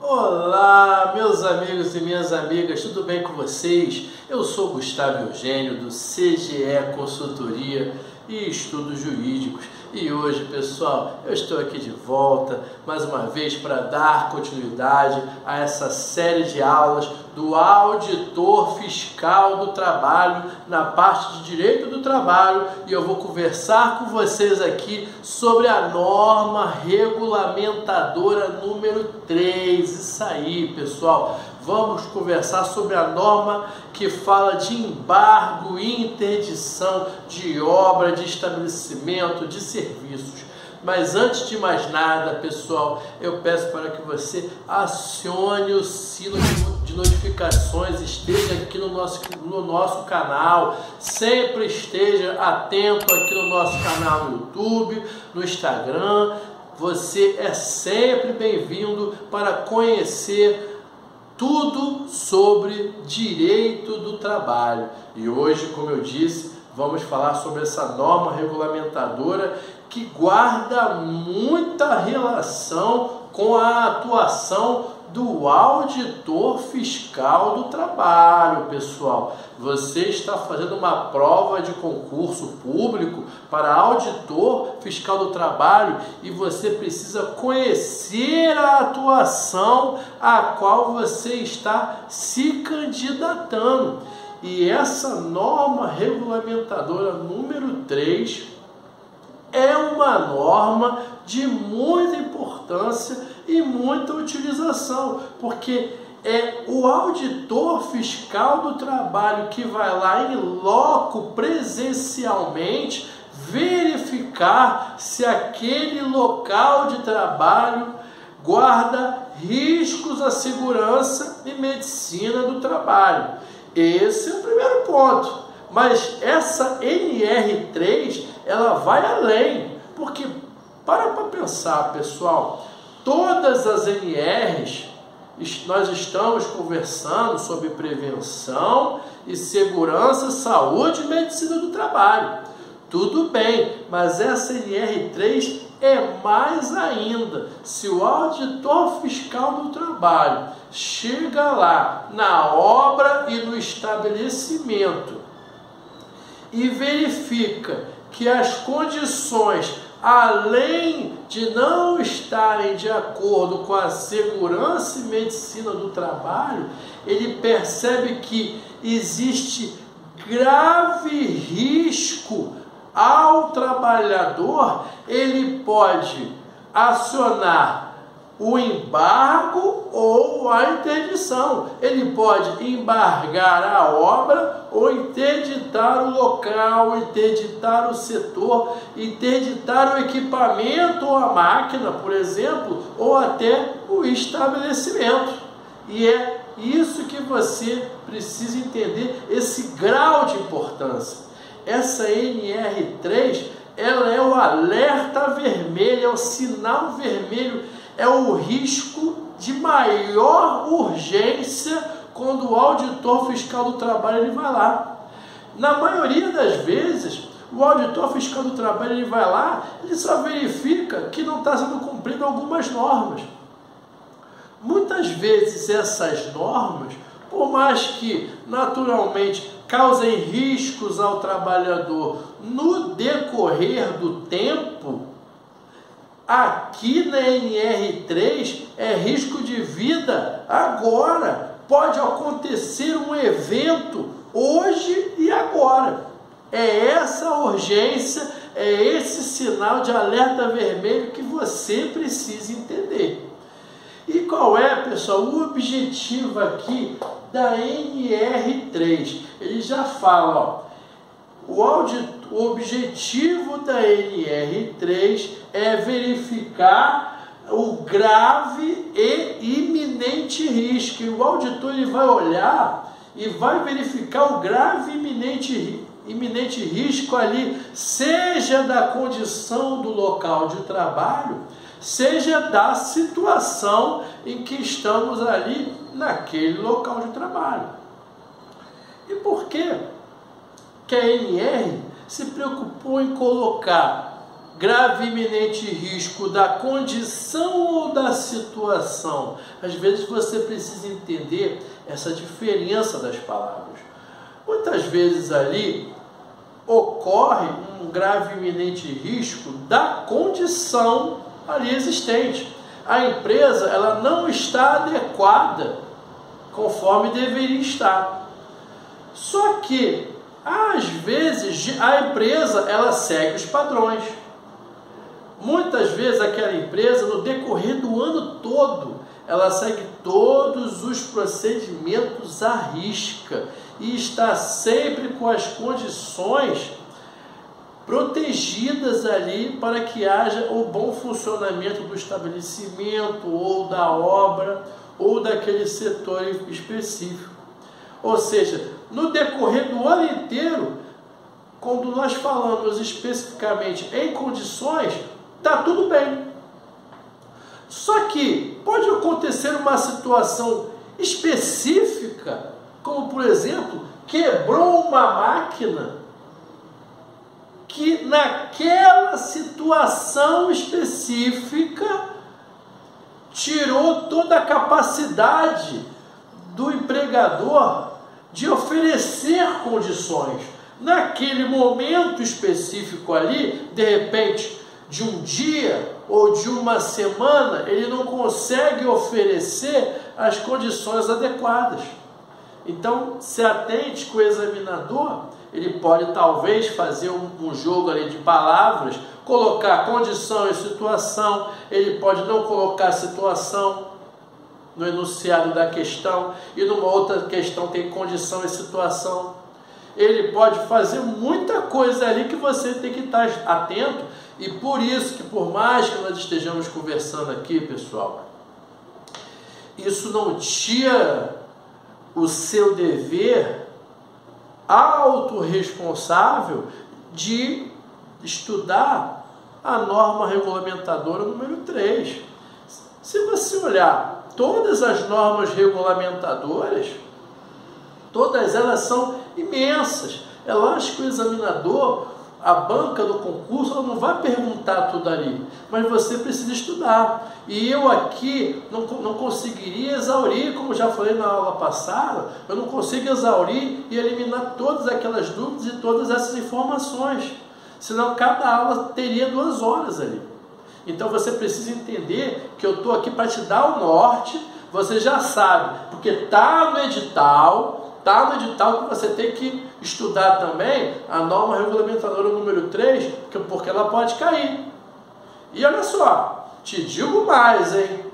Olá, meus amigos e minhas amigas, tudo bem com vocês? Eu sou Gustavo Eugênio do CGE Consultoria e Estudos Jurídicos e hoje, pessoal, eu estou aqui de volta mais uma vez para dar continuidade a essa série de aulas do Auditor Fiscal do Trabalho na parte de Direito do Trabalho e eu vou conversar com vocês aqui sobre a norma regulamentadora número 3. Isso aí, pessoal. Vamos conversar sobre a norma que fala de embargo e interdição de obra, de estabelecimento, de serviços. Mas antes de mais nada, pessoal, eu peço para que você acione o sino de notificações, esteja aqui no nosso canal, sempre esteja atento aqui no nosso canal no YouTube, no Instagram. Você é sempre bem-vindo para conhecer tudo sobre direito do trabalho. E hoje, como eu disse, vamos falar sobre essa norma regulamentadora que guarda muita relação com a atuação do auditor fiscal do trabalho, pessoal. Você está fazendo uma prova de concurso público para auditor fiscal do trabalho e você precisa conhecer a atuação a qual você está se candidatando. E essa norma regulamentadora número 3 é uma norma de muita importância e muita utilização, porque é o auditor fiscal do trabalho que vai lá em loco presencialmente verificar se aquele local de trabalho guarda riscos à segurança e medicina do trabalho. Esse é o primeiro ponto. Mas essa NR3, ela vai além, porque para pensar, pessoal, todas as NRs, nós estamos conversando sobre prevenção e segurança, saúde e medicina do trabalho. Tudo bem, mas essa NR3 é mais ainda. Se o auditor fiscal do trabalho chega lá na obra e no estabelecimento e verifica que as condições, além de não estarem de acordo com a segurança e medicina do trabalho, ele percebe que existe grave risco ao trabalhador, ele pode acionar o embargo ou a interdição. Ele pode embargar a obra ou interditar o local, interditar o setor, interditar o equipamento ou a máquina, por exemplo, ou até o estabelecimento. E é isso que você precisa entender, esse grau de importância. Essa NR3, ela é o alerta vermelho, é o sinal vermelho, é o risco de maior urgência quando o auditor fiscal do trabalho ele vai lá. Na maioria das vezes, o auditor fiscal do trabalho ele vai lá, ele só verifica que não está sendo cumprido algumas normas. Muitas vezes essas normas, por mais que naturalmente causem riscos ao trabalhador no decorrer do tempo, aqui na NR3 é risco de vida agora. Pode acontecer um evento hoje e agora. É essa urgência, é esse sinal de alerta vermelho que você precisa entender. E qual é, pessoal, o objetivo aqui da NR3? Ele já fala, o objetivo da NR3 é verificar o grave e iminente risco. E o auditor ele vai olhar e vai verificar o grave e iminente risco ali, seja da condição do local de trabalho, seja da situação em que estamos ali naquele local de trabalho. E por que a NR se preocupou em colocar grave e iminente risco da condição ou da situação. Às vezes você precisa entender essa diferença das palavras. Muitas vezes ali ocorre um grave e iminente risco da condição ali existente. A empresa ela não está adequada conforme deveria estar. Só que às vezes a empresa ela segue os padrões. Muitas vezes aquela empresa, no decorrer do ano todo, ela segue todos os procedimentos à risca e está sempre com as condições protegidas ali para que haja o bom funcionamento do estabelecimento ou da obra ou daquele setor específico. Ou seja, no decorrer do ano inteiro, quando nós falamos especificamente em condições, está tudo bem. Só que pode acontecer uma situação específica, como por exemplo, quebrou uma máquina que naquela situação específica tirou toda a capacidade do empregador de oferecer condições. Naquele momento específico ali, de repente, de um dia ou de uma semana, ele não consegue oferecer as condições adequadas. Então, se atente que o examinador, ele pode talvez fazer um jogo ali de palavras, colocar condição e situação, ele pode não colocar situação no enunciado da questão, e numa outra questão tem condição e situação. Ele pode fazer muita coisa ali que você tem que estar atento, e por isso que por mais que nós estejamos conversando aqui, pessoal, isso não tira o seu dever autorresponsável de estudar a norma regulamentadora número 3. Se você olhar todas as normas regulamentadoras, todas elas são imensas. É lógico que o examinador, a banca do concurso, ela não vai perguntar tudo ali, mas você precisa estudar. E eu aqui não conseguiria exaurir, como já falei na aula passada, eu não consigo exaurir e eliminar todas aquelas dúvidas e todas essas informações. Senão cada aula teria 2 horas ali. Então você precisa entender que eu estou aqui para te dar o norte, você já sabe, porque está no edital que você tem que estudar também a norma regulamentadora número 3, porque ela pode cair. E olha só, te digo mais, hein?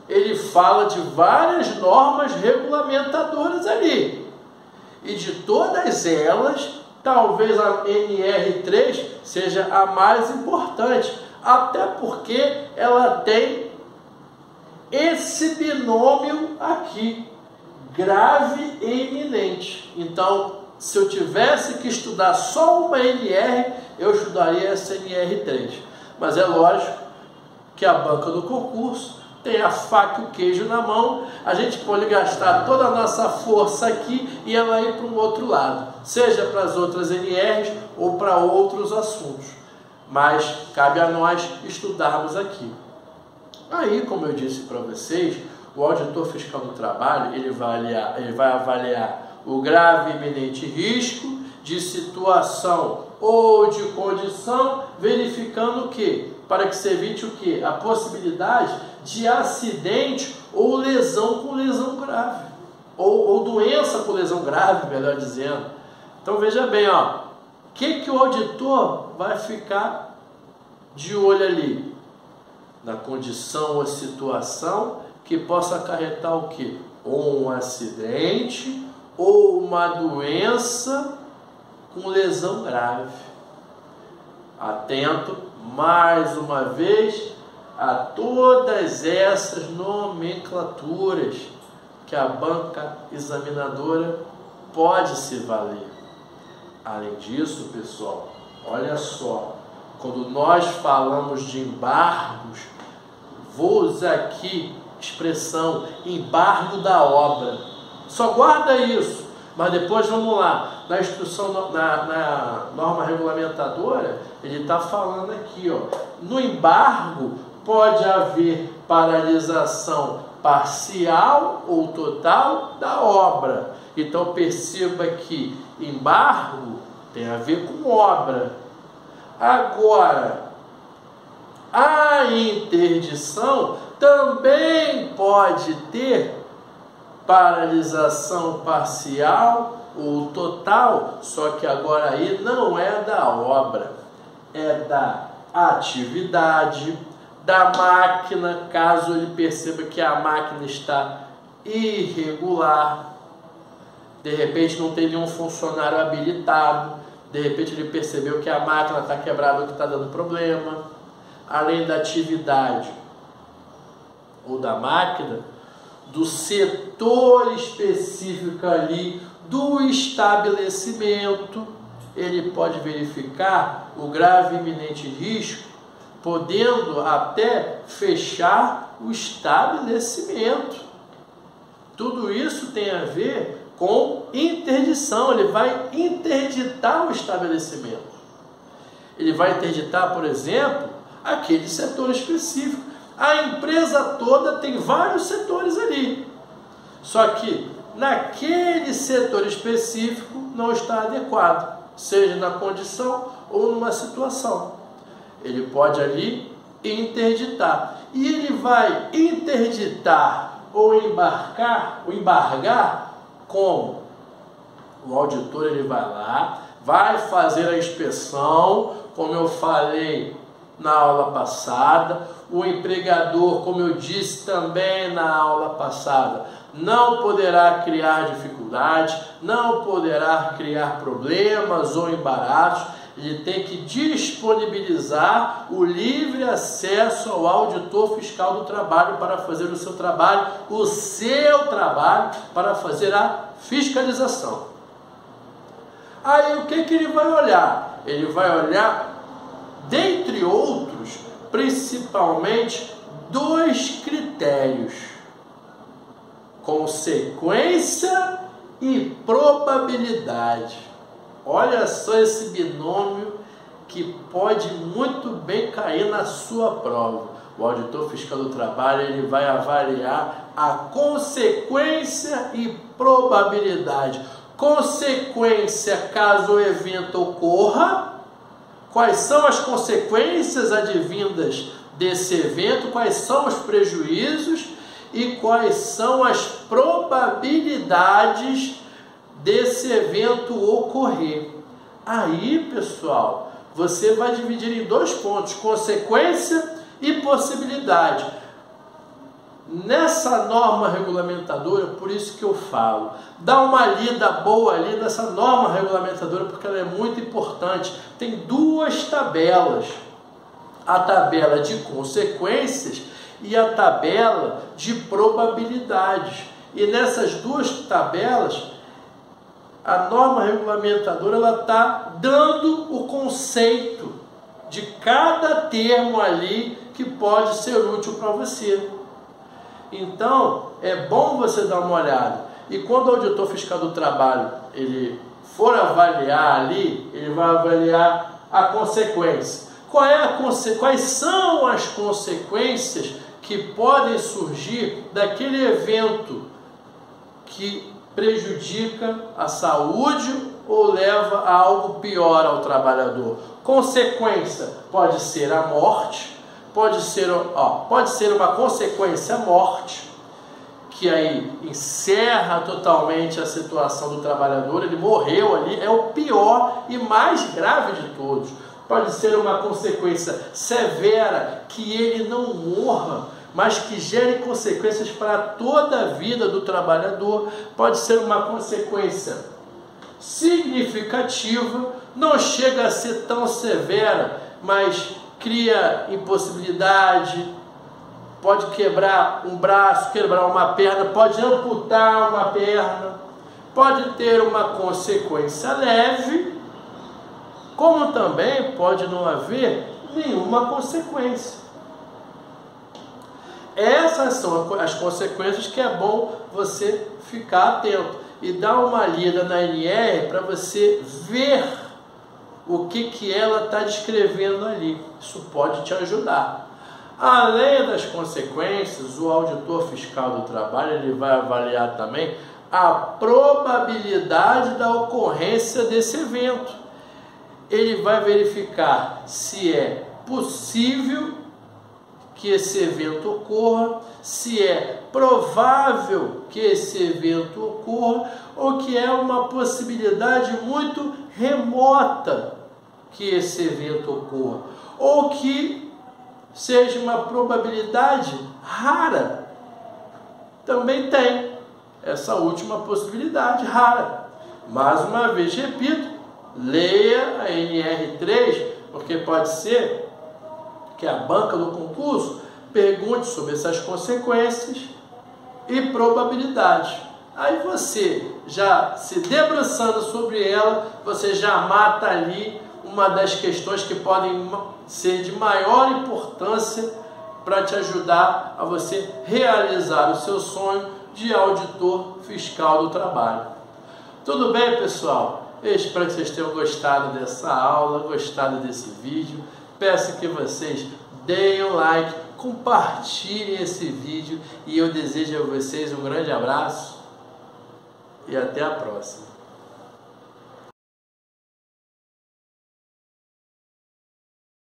Ele fala de várias normas regulamentadoras ali. E de todas elas, talvez a NR3 seja a mais importante, até porque ela tem esse binômio aqui, grave e iminente. Então, se eu tivesse que estudar só uma NR, eu estudaria essa NR3. Mas é lógico que a banca do concurso tem a faca e o queijo na mão, a gente pode gastar toda a nossa força aqui e ela ir para um outro lado, seja para as outras NRs ou para outros assuntos. Mas cabe a nós estudarmos aqui. Aí, como eu disse para vocês, o auditor fiscal do trabalho ele vai avaliar o grave e iminente risco de situação ou de condição, verificando o quê? Para que se evite o quê? A possibilidade de acidente ou lesão com lesão grave, ou doença com lesão grave, melhor dizendo. Então veja bem, ó, o que o auditor vai ficar de olho ali? Na condição ou situação que possa acarretar o quê? Ou um acidente ou uma doença com lesão grave. Atento mais uma vez a todas essas nomenclaturas que a banca examinadora pode se valer. Além disso, pessoal, olha só, quando nós falamos de embargos, vou usar aqui expressão embargo da obra. Só guarda isso, mas depois vamos lá. na instrução, na norma regulamentadora, ele está falando aqui, ó, no embargo pode haver paralisação parcial ou total da obra. Então perceba que embargo tem a ver com obra. Agora, a interdição também pode ter paralisação parcial ou total, só que agora aí não é da obra, é da atividade, da máquina, caso ele perceba que a máquina está irregular, de repente não tem nenhum funcionário habilitado, de repente ele percebeu que a máquina está quebrada ou que está dando problema. Além da atividade ou da máquina, do setor específico ali do estabelecimento, ele pode verificar o grave e iminente risco, podendo até fechar o estabelecimento. Tudo isso tem a ver com interdição. Ele vai interditar o estabelecimento. Ele vai interditar, por exemplo, aquele setor específico. A empresa toda tem vários setores ali, só que naquele setor específico não está adequado, seja na condição ou numa situação. Ele pode ali interditar, e ele vai interditar ou embargar como? O auditor ele vai lá, vai fazer a inspeção, como eu falei na aula passada. O empregador, como eu disse também na aula passada, não poderá criar dificuldades, não poderá criar problemas ou embaraços. Ele tem que disponibilizar o livre acesso ao auditor fiscal do trabalho para fazer o seu trabalho, para fazer a fiscalização. Aí o que ele vai olhar? Ele vai olhar, dentre outros, principalmente dois critérios: consequência e probabilidade. Olha só esse binômio que pode muito bem cair na sua prova. O auditor fiscal do trabalho ele vai avaliar a consequência e probabilidade. Consequência, caso o evento ocorra, quais são as consequências advindas desse evento, quais são os prejuízos e quais são as probabilidades desse evento ocorrer. Aí, pessoal, você vai dividir em dois pontos: consequência e possibilidade. Nessa norma regulamentadora, por isso que eu falo, dá uma lida boa ali nessa norma regulamentadora, porque ela é muito importante. Tem duas tabelas: a tabela de consequências e a tabela de probabilidades. E nessas duas tabelas, a norma regulamentadora ela está dando o conceito de cada termo ali que pode ser útil para você. Então, é bom você dar uma olhada. E quando o auditor fiscal do trabalho ele for avaliar ali, ele vai avaliar a consequência. Quais são as consequências que podem surgir daquele evento que prejudica a saúde ou leva a algo pior ao trabalhador? Consequência pode ser a morte, pode ser uma consequência morte, que aí encerra totalmente a situação do trabalhador, ele morreu ali, é o pior e mais grave de todos. Pode ser uma consequência severa, que ele não morra, mas que gere consequências para toda a vida do trabalhador. Pode ser uma consequência significativa, não chega a ser tão severa, mas cria impossibilidade, pode quebrar um braço, quebrar uma perna, pode amputar uma perna, pode ter uma consequência leve, como também pode não haver nenhuma consequência. Essas são as consequências que é bom você ficar atento. e dá uma lida na NR para você ver o que ela está descrevendo ali. Isso pode te ajudar. Além das consequências, o auditor fiscal do trabalho ele vai avaliar também a probabilidade da ocorrência desse evento. Ele vai verificar se é possível que esse evento ocorra, se é provável que esse evento ocorra ou que é uma possibilidade muito remota que esse evento ocorra, ou que seja uma probabilidade rara. Também tem essa última possibilidade rara. Mais uma vez repito, leia a NR3, porque pode ser que a banca do concurso pergunte sobre essas consequências e probabilidades. Aí você, já se debruçando sobre ela, você já mata ali uma das questões que podem ser de maior importância para te ajudar a você realizar o seu sonho de auditor fiscal do trabalho. Tudo bem, pessoal? Eu espero que vocês tenham gostado dessa aula, gostado desse vídeo. Peço que vocês deem um like, compartilhem esse vídeo e eu desejo a vocês um grande abraço e até a próxima.